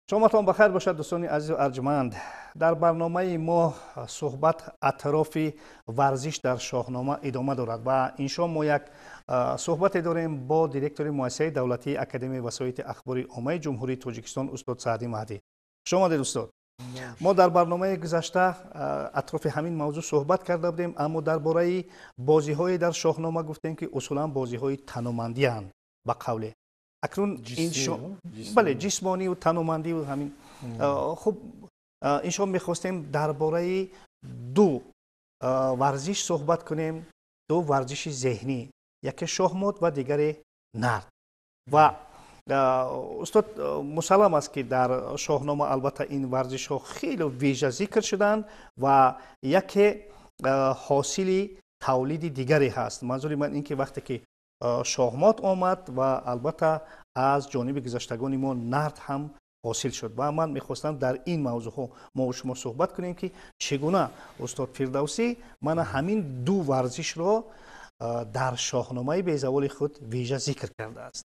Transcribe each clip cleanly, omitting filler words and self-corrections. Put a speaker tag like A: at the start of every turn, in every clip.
A: شامتان بخیر باشد دوستان عزیز و ارجمند. در برنامه ما صحبت اطراف ورزش در شاهنامه ادامه دارد و این شام ما یک صحبت داریم با دیرکتور مؤسسه دولتی اکادمی وسایط اخباری عامه جمهوری تاجیکستان استاد سعدی مهدی. شما دوستان، ما در برنامه گذشته اطراف همین موضوع صحبت کرده بودیم، اما درباره بازی‌های در شاهنامه گفتیم که اصولا بازی‌های تنومندی اند به قول اکنون این بله جسمانی و تنومندی و همین خب این شام می‌خواستیم درباره دو ورزش صحبت کنیم، دو ورزش ذهنی، یکی شاهمات و دیگری نرد. و استاد مسلم است که در شاهنامه البته این ورزش ها خیلی ویژه ذکر شدند و یکی حاصل تولید دیگری هست. منظور من این که وقتی که شاهمات آمد و البته از جانب گذشتگان ما نرد هم حاصل شد و من میخواستم در این موضوع ها ما و شما صحبت کنیم که چگونه استاد فردوسی من همین دو ورزش را در شاهنامه به زوال خود ویژه ذکر کرده است.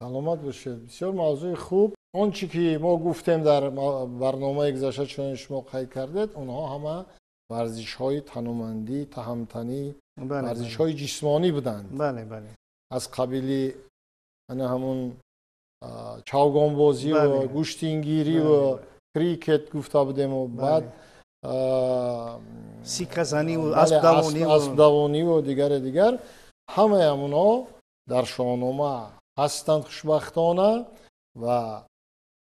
B: سلامت باشید. بسیار موضوع خوب. آنچه که ما گفتیم در برنامه گذشته چون شما قید کردید، اونها همه ورزش های تنومندی، تهمتنی، ورزش های جسمانی بودند.
A: بله بله.
B: از قبیل همون چوگان بازی و گوشتینگیری و کریکت گفته بودیم و بعد
A: سیکه زنی و اسب
B: دوانی و دیگر همه اونها در شاهنامه هستند خوشبختانه و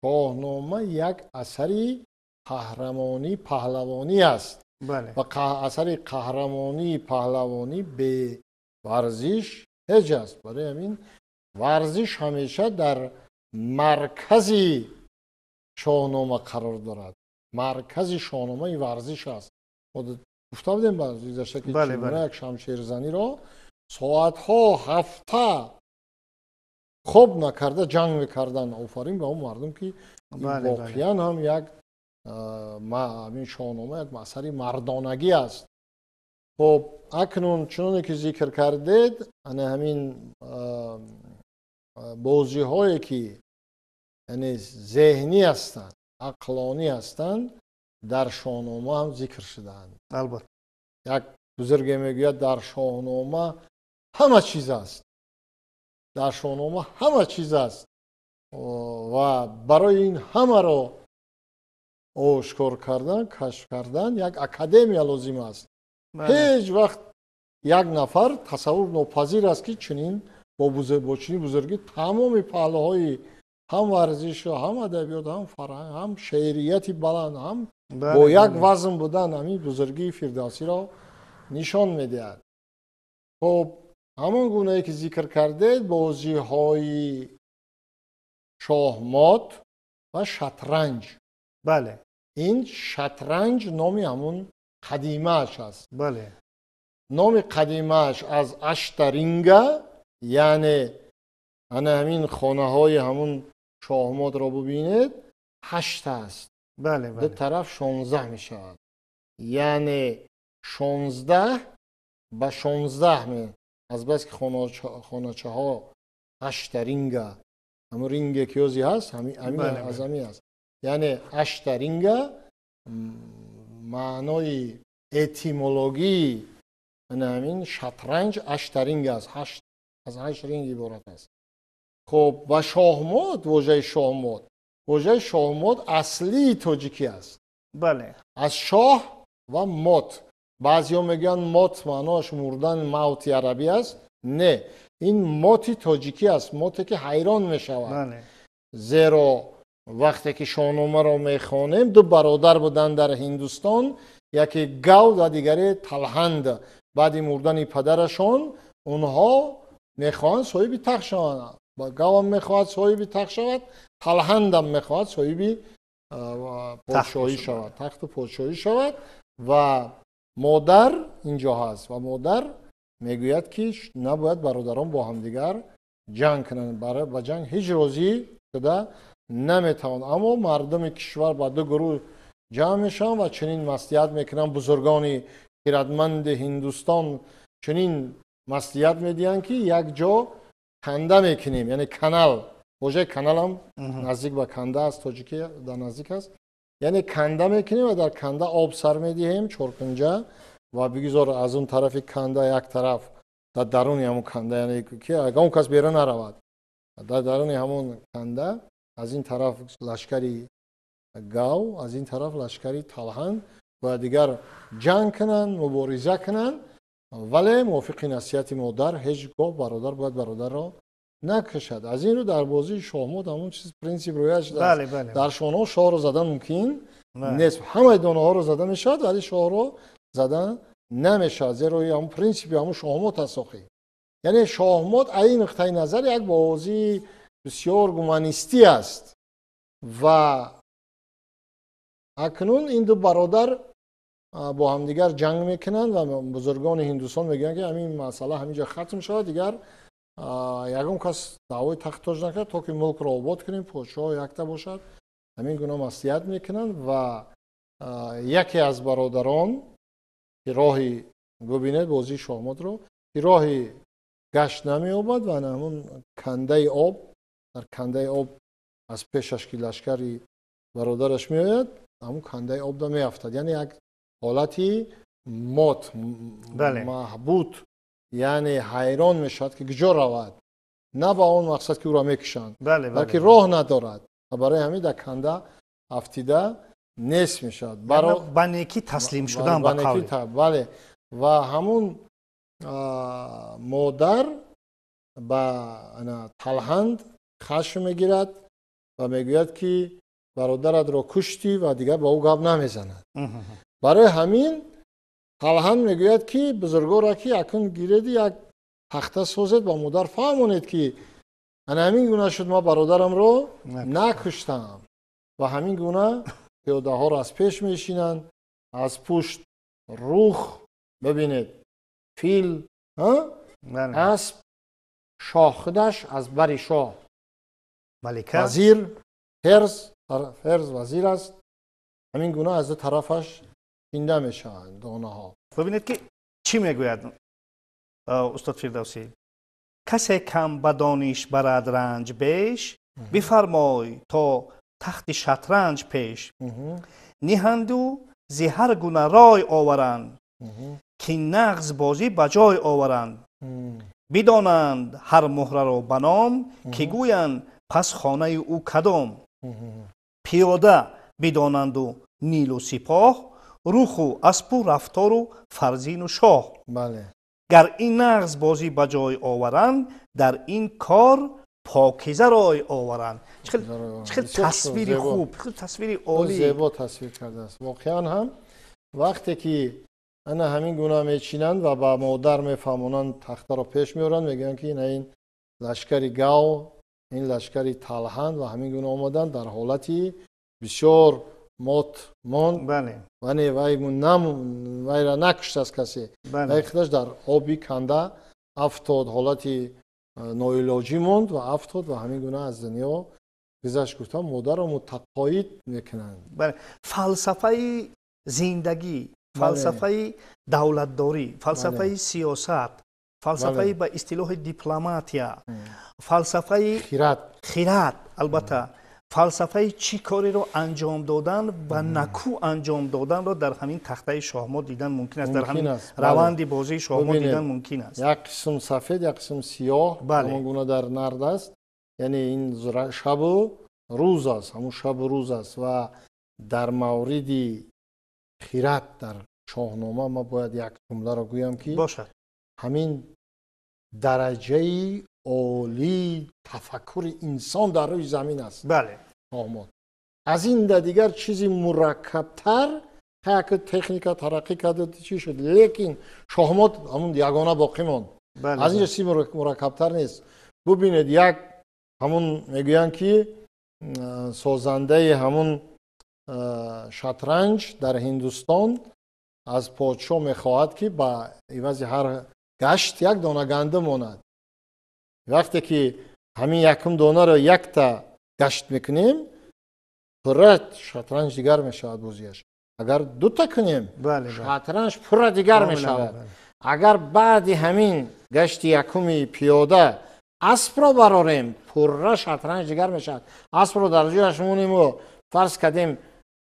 B: شاهنامه یک اثری قهرمانی پهلوانی است.
A: بله.
B: و اثری قهرمانی پهلوانی به ورزش هیچ است. برای همین ورزش همیشه در مرکز شاهنامه قرار دارد. مرکز شاهنامه ورزش است. گفته بودیم گذشته که چگونه یک شمشیرزنی را ساعتها هفته خوب نکرده جنگ میکردن. آفرین به اون مردم که واقعا هم یک همین شاهنامه یک اثری مردانگی است. خب اکنون چون که ذکر کردید همین بازی هایی که یعنی ذهنی هستند، عقلانی هستند، در شاهنامه هم ذکر شدند.
A: البته
B: یک بزرگ میگوید در شاهنامه همه چیز است. در شاهنامه همه چیز است و برای این همه را آشکار کردن، کشف کردن یک اکادمی لازم است. هیچ وقت یک نفر تصور ناپذیر است که چنین با چنین بزرگی تمام پهلوهای هم ورزش هم ادبیات هم فرهنگ هم شعریت بلند هم با یک وزن بودن همین بزرگی فردوسی را نشان میدهد. خب همان گونه‌ای که ذکر کرده بازی های شاهمات و شطرنج.
A: بله.
B: این شطرنج نامی همون قدیمه‌اش است.
A: بله.
B: نام قدیمه‌اش از اشترینگه، یعنی همین خانه های همون شاهمات را ببینید 8 است.
A: بله
B: دو طرف 16 می شود. یعنی 16 به 16 می از بس که خانچه ها 8 رینگه، همون رینگ کیوزی هست همین از همین هست. یعنی 8 رینگه معنای اتیمولوژی همین شطرنج 8 رینگ است. از 8 رینگ عبارت است. خب و شاهمات، واژه شاهمات اصلی تاجیکی است.
A: بله.
B: از شاه و مات. بعضیا میگن مات معناش مردن، موت عربی است. نه، این ماتی تاجیکی است. ماتی که حیران میشود.
A: بله.
B: زیرا وقتی که شاهنامه را میخوانیم دو برادر بودن در هندوستان، یکی گو و دیگری تلهند. بعد مردن پدرشان اونها میخوان صاحب تخت شوند. با گو هم میخواد صاحب تخت شود، تلهند هم میخواد صاحب پادشاهی شود، تخت پادشاهی شود. و مادر اینجا هست و مادر میگوید که نباید برادران با هم دیگر جنگ کنند. برای با جنگ هیچ راضی شده نمیتوان. اما مردم کشور با دو گروه جمع میشن و چنین مصلحت میکنن. بزرگان خردمند هندوستان چنین مصلحت میدین که یک جا کنده میکنیم، یعنی کانال واژه کانال هم نزدیک به کنده است، تاجیکی در نزدیک است. یعنی کنده میکنیم و در کنده آب سر میدهیم چرکنجه و بگذار از اون طرف کنده یک طرف در درون همون کنده، یعنی که اگر اون کس بیرون نرود در درون همون کنده از این طرف لشکری گاو، از این طرف لشکری تلحن و دیگر جنگ کنن، مبارزه کنن، ولی موافق نصیحت مادر هیچ گاه برادر باید برادر را نکشد. از این رو در بازی شاهمات همون چیز پرینسیپ رویش دست. در شانه شاه رو زدن ممکن نیست، همه دانه ها رو زدن میشد ولی شاه رو زدن نمیشد، زیرا همون پرینسیپ همون شاهمات است. یعنی شاهمات این نقطه نظر یک بازی بسیار گومانیستی است و اکنون این دو برادر با هم دیگر جنگ میکنن و بزرگان هندوستان میگن که همین مسئله همینجا ختم شد، دیگر یکم کس دعوای تخت تاج نکرد تا که ملک را آباد کنیم، پادشاه یکتا باشد. همین گونه مصلحت میکنن و یکی از برادران که راهی ببیند بازی شاهمات رو که راهی گشت نمی‌یابد و همون کنده آب، در کنده آب از پیشش که لشکری برادرش میآید همون کنده آب دا میافتد. یعنی یک حالتی موت محبوط، یعنی حیران میشد که کجا رود، نه با اون مقصد که او را میکشند بلکه راه ندارد و برای همین در کنده افتیده نیست میشد.
A: با نیکی تسلیم شدن به قول.
B: بله. و همون مادر با تلحند خشم میگیرد و میگوید که برادرت را کشتی و دیگر با او گپ نمیزند. برای همین تلحند میگوید که بزرگا را که اکنون گیرید یک تخته سازید با مادر فهمونید که همین گونه شد ما برادرم را نکشتم و همین گونه پیاده ها را از پیش میشینند، از پشت روخ ببینید فیل اسب شاه خودش از بر شاه وزیر فرز وزیر است، همین گونه از دو طرفش پینده میشن دانه ها.
A: ببینید که چی میگوید استاد فردوسی؟ کسی کم به دانش برد رنج بیش، بفرمای تا تخت شطرنج پیش. نهندو زی هر گونه رای آورند، که نغز بازی بجای آورند. بدانند هر مهره را بنام، که گویند پس خانه او کدام. پیاده بدانند و نیل و سپاه، روخ و اسب و رفتار و فرزین و شاه. گر این نغز بازی بجای آورند، در این کار پاکیزه رای آورند. چقدر تصویری خوب، تصویری عالی،
B: زیبا تصویر کرده است. واقعا هم وقتی که همین گونه میچینند و با مادر میفهمونند تخته را پیش میارند، میگن که این لشکری گاو، این لشکری تلحند و همین گونه آمدن در حالتی بسیار موت ماند. ولی وی را نکشت از کسی، وی خودش در آبی کنده افتاد، حالتی ناعلاجی ماند و افتاد و همین گونه از دنیا گذشت. گفتم مادر را متقاعد میکنند.
A: فلسفه زندگی، فلسفه دولتداری، فلسفه سیاست، فلسفه به اصطلاح دیپلماتیا، فلسفه خیرات، البته فلسفه چی کاری رو انجام دادن و نکو انجام دادن رو در همین تخته شاهمات دیدن ممکن است. در همین روند بازی شاهمات دیدن ممکن است.
B: یک قسم سفید، یک قسم سیاه، همون گونه در نرد است. یعنی این شب و روز است، همون شب و روز است. و در مورد خیرات در شاهنامه ما باید یک جمله را گویم که
A: باشد. همین
B: درجه عالی تفکر انسان در روی زمین است. شاهمات از این دیگر چیزی مرکبتر که تکنیک ترقی کرده چی شد، لیکن شاهمات همون یگانه باقی ماند. از این چیزی مرکبتر نیست. ببینید یک همون میگوین که سازنده همون شطرنج در هندوستان از پادشاه میخواهد که با عوض هر گشت یک دانه گنده ماند. وقتی که همین یکم دانه را یک تا گشت میکنیم پره شطرنج دیگر میشود بازیش. اگر دو تا کنیم شطرنج پره دیگر میشود. اگر بعد همین گشت یکمی پیاده اسب را براریم پره شطرنج دیگر میشد. اسب رو در جایش مونیم و فرض کردیم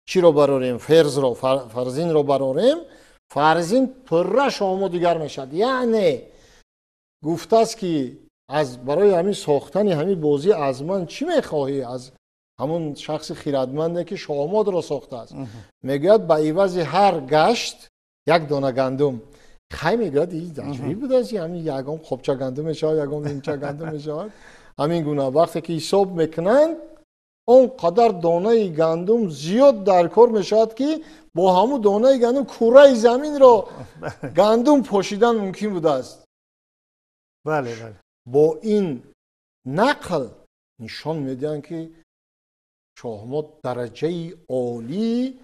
B: چی رو براریم؟ فرزین رو براریم، فرزین پره شما دیگر میشد. یعنی گفته است که از برای همین ساختن همین بازی از من چی میخواهی؟ از همون شخص خیرتمنده که شاماد را ساخته است میگوید به عوض هر گشت یک دانه گندم. خیلی میگوید این عجیب بود است، همین یگم خوبچه گندم میشود، یگم نیمچه گندم میشود. همین گونه وقتی که حساب میکنند اونقدر دانه گندم زیاد در کار میشود که با همون دانه گندم کره زمین را گندم پوشیدن ممکن بوده است.
A: بله.
B: با این نقل نشان میدن که شاهمات درجه عالی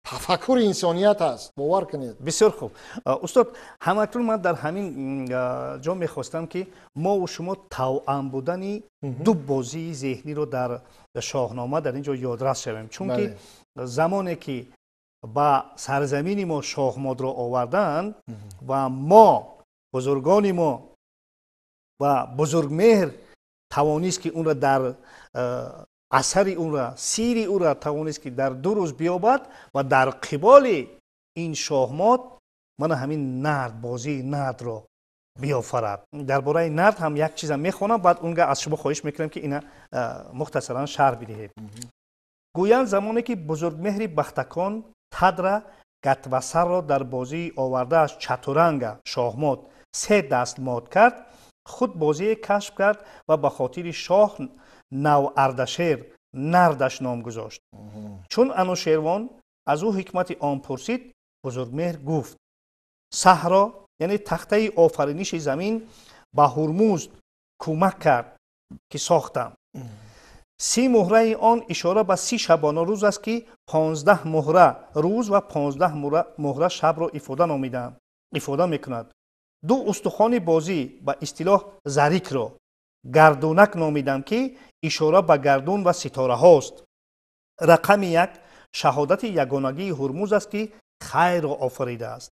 B: تفکر انسانیت است. باور کنید.
A: بسیار خوب استاد، همکنون من در همین جا میخواستم که ما و شما توأم بودن دو بازی ذهنی رو در شاهنامه در اینجا یادرس شویم، چون که زمانی که با سرزمین ما شاهمات رو آوردن و ما بزرگان ما و بزرگمهر توانست که اون را در اثر اون را، سیر او را توانست که در 2 روز بیابد و در قبال این شاهمات من همین نرد، بازی نرد را بیافرد. درباره نرد هم یک چیز میخوانم، بعد اونگاه از شما خواهش میکنم که اینا مختصرا شرح بدهید. گویند زمانی که بزرگمهر بختکان تدر گتوسر را در بازی آورده از چتورنگ شاهمات 3 دست مات کرد، خود بازی کشف کرد و به خاطر شاه نو اردشیر نردش نام گذاشت. چون انوشیروان از او حکمت آن پرسید، بزرگمهر گفت صحرا یعنی تخته آفرینش زمین به هرمز کمک کرد که ساختم. 30 مهره آن اشاره به 30 شبانه روز است که 15 مهره روز و 15 مهره شب را افاده میکند. 2 استخوان بازی به اصطلاح زریک را گردونک نامیدم که اشاره به گردون و ستاره هاست. رقم 1 شهادت یگانگی هرمز است که خیر را آفریده است.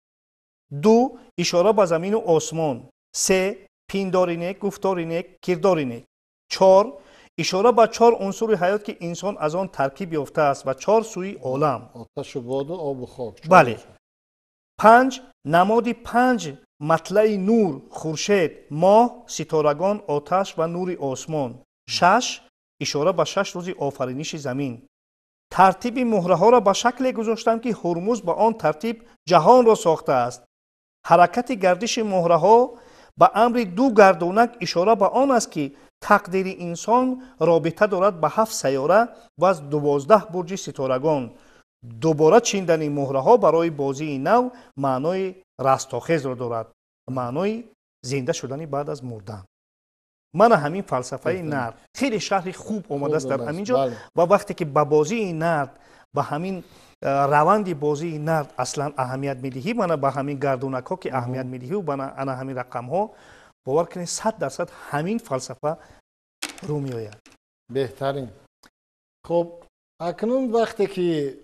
A: 2 اشاره به زمین و آسمان. 3 پیندار نیک، گفتار نیک، کردار نیک. 4 اشاره به 4 عنصر حیات که انسان از آن ترکیب یافته است و 4 سوی عالم،
B: آتش و باد و آب و خاک.
A: بله. 5 نماد 5 مطلع نور، خورشید، ماه، ستارگان، آتش و نور آسمان. 6 اشاره به 6 روز آفرینش زمین. ترتیب مهره ها را به شکل گذاشتم که هرمز به آن ترتیب جهان را ساخته است. حرکت گردش مهره ها به امر 2 گردونک اشاره به آن است که تقدیر انسان رابطه دارد به 7 سیاره و از 12 برج ستارگان. دوباره چیندن مهره ها برای بازی نو معنای رستاخیز را دارد، معنای زنده شدن بعد از مردن. من همین فلسفه نرد خیلی شرح خوب اومده است در همینجا. و وقتی که به بازی نرد، به همین روند بازی نرد اصلا اهمیت میدهی، من به همین گردونک ها که اهمیت میدهی و به همین رقم ها، باور کنید 100% همین فلسفه رو می آید.
B: بهترین. خب اکنون وقتی که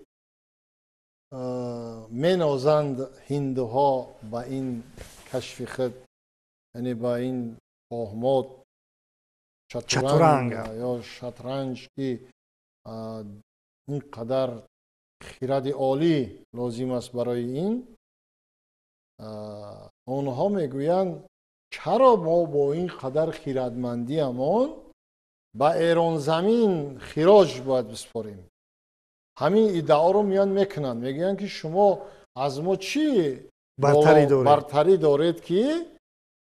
B: منازند هندوها با این کشف خود، یعنی با این شاهمات چتورنگ یا شطرنج که اینقدر خرد عالی لازم است برای این، آنها میگویند چرا ما با این قدر خیرتمندی امان با ایران زمین خراج باید بسپاریم؟ همین ادعا رو میان میکنن، میگن که شما از ما چی برتری دارید که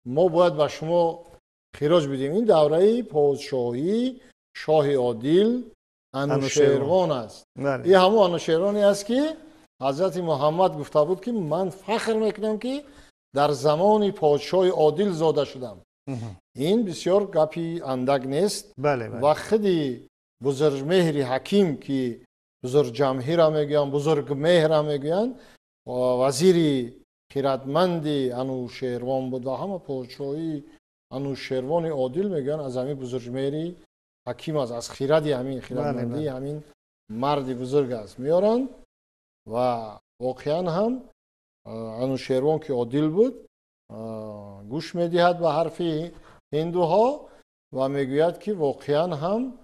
B: ما باید به شما خراج بدیم؟ این دوره پادشاهی شاه عادل انوشیروان است. این همون انوشیروانی است که حضرت محمد گفته بود که من فخر میکنم که در زمان پادشاه عادل زاده شدم. این بسیار گپی اندک نیست. و خیلی بزرگمهر حکیم که بزرگ جمهی را میگویند، بزرگ مهر را میگویند، وزیر خیرتمند انوشیروان بود و همه پادشاهی انوشیروان عادل میگویند از همین بزرگمهر حکیم است، از خیرت همین خیرتمندی همین مرد بزرگ است میارند. و واقعا هم انوشیروان که عادل بود گوش میدهد به حرف هندوها و میگوید که واقعا هم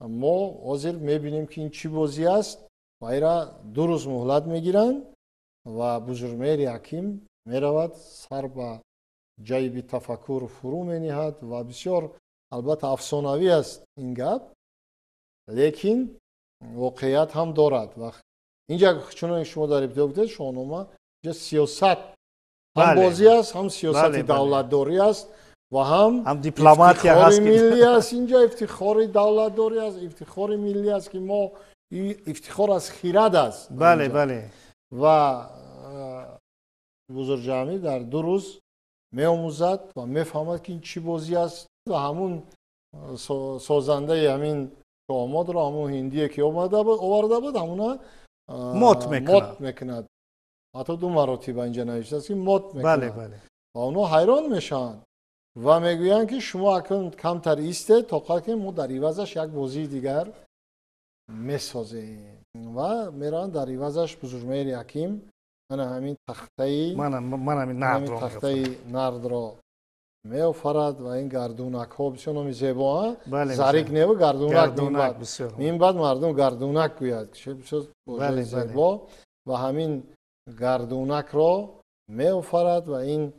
B: ما حاضر میبینیم که این چی بازی است و ایرا 2 روز مهلت میگیرن و بزرگمهر حکیم میرود سر به جیب تفکر فرو مینهد و بسیار البته افسانوی است این گپ، لیکن واقعیت هم دارد. و اینجا چون شما در ابتدا گفتید شاهنامه اینجا سیاست هم بازی است، هم سیاست دولتداری است و هم
A: دیپلماتی
B: هست، ملی است. اینجا افتخار دولتداری است، افتخار ملی است که ما افتخار از خیرد است.
A: بله بله.
B: و بزرگ جمعی در 2 روز می آموزد و می فهمد که این چی بازی است و همون سازنده همین آماد را همون هندیه که آورده بود همونه
A: مات
B: میکند. حتی 2 مراتب اینجا نوشته است که مات میکند.
A: بله بله.
B: و اونا حیران میشن و میگویند که شما اکنون کمتر ایسته تا که ما در عوضش یک بازی دیگر میسازیم و میرن در عوضش بزرگمهر حکیم من همین تخته نرد را میآفرد و این گردونک ها بسیار نامی زیبا زریک نیو گردونک این بعد مردم گردونک گوید که بسیار زیبا و همین گردونک را میآفرد و این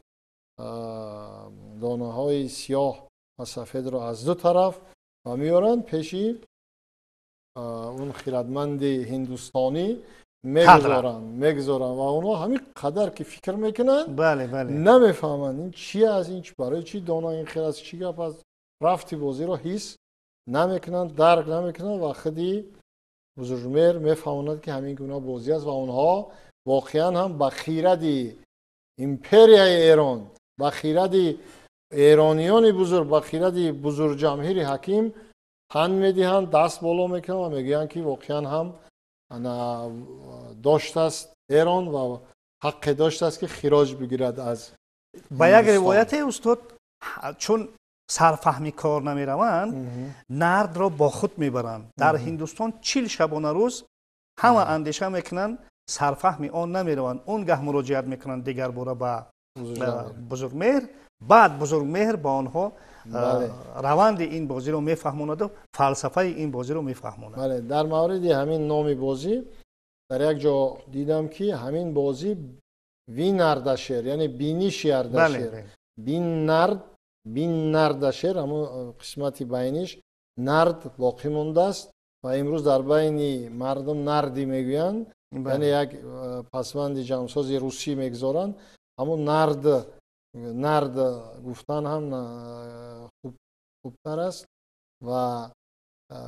B: دانه های سیاه و سفید را از 2 طرف و میارن پیشی اون خیرتمند هندوستانی میگذارن و اونا همین قدر که فکر میکنن نمیفهمن این چی از این برای چی دانه این خیر از چی گپ از رفتی بازی رو حس نمیکنن، درک نمیکنن و خودی بزرگمهر میفهمند که همین گونه بازی است و اونها واقعا هم به خیرت امپریای ایران، به خیرت ایرانیان بزرگ، به خیرت بزرگ جمهوری حکیم پند میدهند، دست بالا میکنن و میگن که واقعا هم داشته است ایران و حق داشته است که خراج بگیرد از
A: با یک روایت استاد چون سرفهمی کار نمیروند نرد را با خود میبرند. در هندوستان 40 شبانه روز همه اندیشه میکنن سرفهمی آن نمیروند، اون گه مراجعت میکنن دیگر باره به بزرگمهر، بعد بزرگمهر با آنها روند این بازی رو میفهموند و فلسفه این بازی رو میفهموند.
B: بله، در مورد همین نام بازی در یک جا دیدم که همین بازی وین اردشیر یعنی بینیش اردشیر، بین نردشیر همون قسمتی بینیش نرد باقی مونده است و امروز در بین مردم نردی میگویند، یعنی یک پسوند جمعساز روسی میگذارند. همون نرد گفتن هم خوبتر است و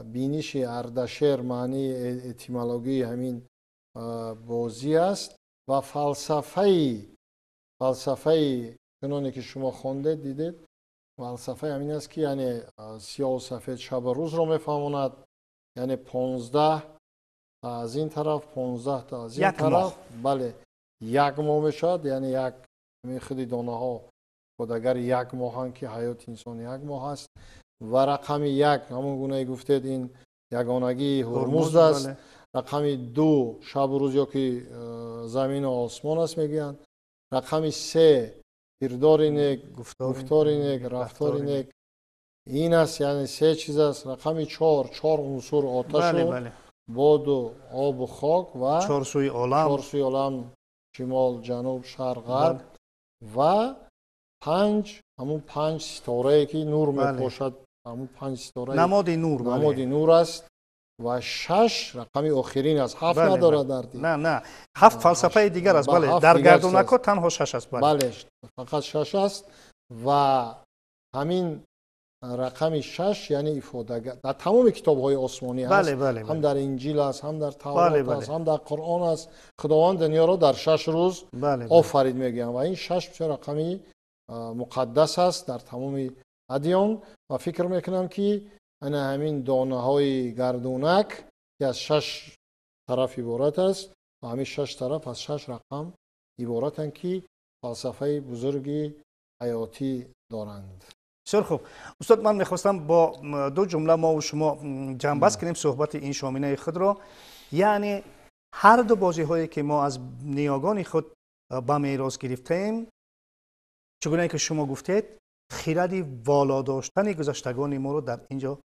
B: بینیش اردشیر معنی اتیمولوژی همین بازی است و فلسفه چنانی که شما خونده دیدید فلسفه همین است که یعنی سیاه و سفید شب و روز رو میفهموند، یعنی 15 از این طرف 15 تا از این طرف بله 1 ماه میشد، یعنی یک خیلی دانه ها خودگر 1 ماه که حیات انسان 1 ماه است و رقم 1 همون گونه گفتید این یگانگی هرمزد است. رقم 2 شب و روز یا که زمین و آسمان است میگن. رقم 3 کردار نیک، گفتار نیک، رفتار نیک این است، یعنی 3 چیز است. رقم 4 عنصر آتش و باد و آب و خاک و
A: 4 سوی
B: عالم شمال جنوب شرق غرب و 5 همون 5 ستاره که نور میپوشد، همون 5 ستاره
A: نماد نور
B: است و 6 رقم آخرین است. 7 نداره در دیگه.
A: نه 7 فلسفه دیگر است. بله در گردونک‌ها تنها 6 است.
B: بله فقط 6 است و همین رقم 6 یعنی افاده در تمام کتاب‌های آسمانی است. هم در انجیل است، هم در تورات است، هم در قرآن است. خداوند دنیا را در 6 روز آفرید میگن و این 6 بسیار رقمی مقدس است در تمام ادیان و فکر میکنم که انا همین دانه های گردونک که از 6 طرف عبارت است و همین 6 طرف از 6 رقم عبارتند که فلسفه بزرگی حیاتی دارند.
A: بسیار خوب استاد، من میخواستم با 2 جمله ما و شما جنبست کنیم صحبت این شامینه خود را. یعنی هر 2 بازی هایی که ما از نیاگان خود به میراث گرفتیم چگونه که شما گفتید خیرد والا داشتن گذشتگان ما رو در اینجا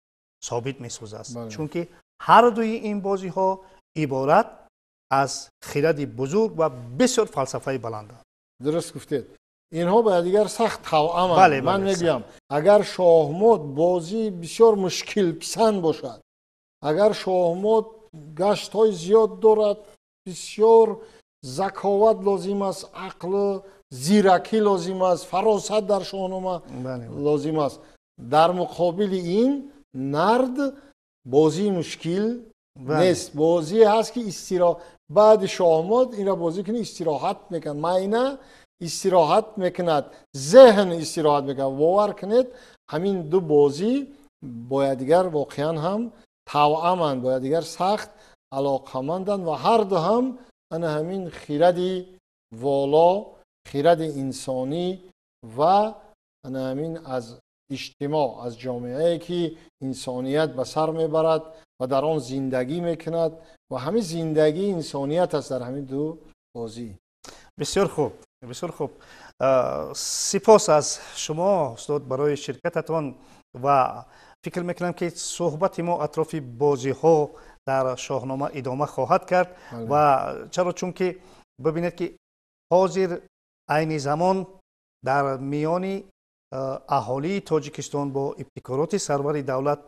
A: ثابت می‌سازد است. چون که هر دوی این بازی ها عبارت از خیرد بزرگ و بسیار فلسفه بلند است.
B: درست گفتید. اینها با دیگر سخت توأمند.
A: بله،
B: من میگم اگر شاهمود بازی بسیار مشکل پسند باشد، اگر شاهمود گشت های زیاد دارد، بسیار ذکاوت لازم است، عقل زیرکی لازم است، فراست در شاهنامه لازم است. در مقابل این نرد بازی مشکل نیست. بازی هست که بعد شاهمود این را بازی کنی استراحت میکند، معینه استراحت میکند، ذهن استراحت میکند. باور کنید همین دو بازی باید دیگر واقعا هم توأمند، باید دیگر سخت علاقمندند و هر دو هم همین خیرد والا، خیرد انسانی و همین از اجتماع، از جامعه که انسانیت به سر میبرد و در آن زندگی میکند و همین زندگی انسانیت است در همین دو بازی.
A: بسیار خوب، بسیار خوب. سپاس از شما استاد برای شرکتتان و فکر میکنم که صحبت ما اطراف بازی ها در شاهنامه ادامه خواهد کرد و چرا؟ چون که ببینید که حاضر عین زمان در میان اهالی تاجیکستان با ابتکارات سرور دولت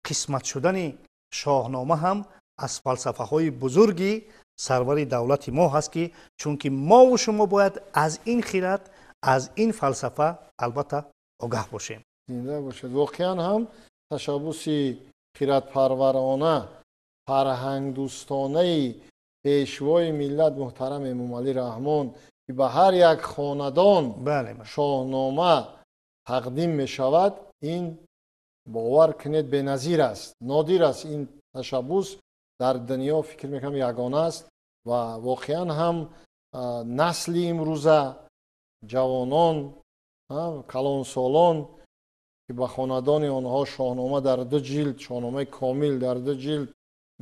A: قسمت شدن شاهنامه هم از فلسفه های بزرگی سرور دولت ما هست که چون که ما و شما باید از این خیرد، از این فلسفه البته آگاه باشیم.
B: زنده باشد. واقعا هم تشبوس خیرد پرورانه، فرهنگ دوستانه پیشوای ملت محترم امام علی رحمان که به هر یک خاندان شاهنامه تقدیم می شود، این باور کنید بی‌نظیر است، نادر است. این تشبوس در دنیا فکر میکنم یگانه است و واقعا هم نسل امروزه جوانان، کلانسالان که به خاندان آنها شاهنامه در 2 جلد، شاهنامه کامل در 2 جلد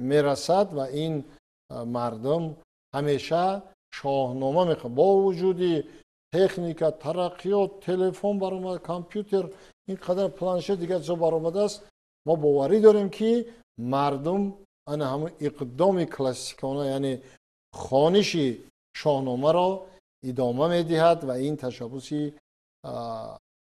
B: میرسد و این مردم همیشه شاهنامه میخواد. با وجود تکنیک، ترقیات، تلفن برآمد، کامپیوتر، این قدر پلانشت دیگه چه برآمده است، ما باوری داریم که مردم همون اقدام کلاسیکانه یعنی خوانش شاهنامه را ادامه میدهد و این تشبوس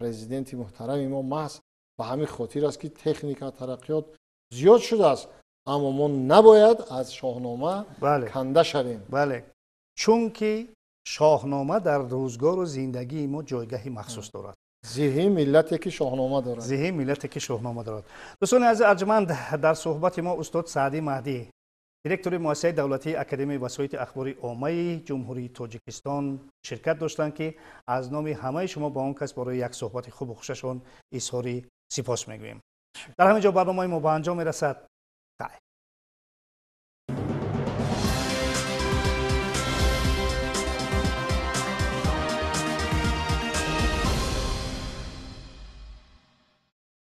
B: پرزیدنت محترم ما محض به همین خاطر است که تکنیک و ترقیات زیاد شده است، اما ما نباید از شاهنامه کنده شویم.
A: بله، چون که شاهنامه در روزگار و زندگی ما جایگاهی مخصوص دارد.
B: ذهن ملتی که شاهنامه دارد.
A: ذهن ملتی که شاهنامه دارد. دوستان عزیز ارجمند، در صحبت ما استاد سعدی مهدی، دیرکتور مؤسسه دولتی اکادمی وسایط اخباری عامه جمهوری تاجیکستان شرکت داشتند که از نام همه شما با اون کس برای یک صحبت خوب و خوششان اظهار سپاس میگوییم. در همین جا برنامه ما به انجام میرسد.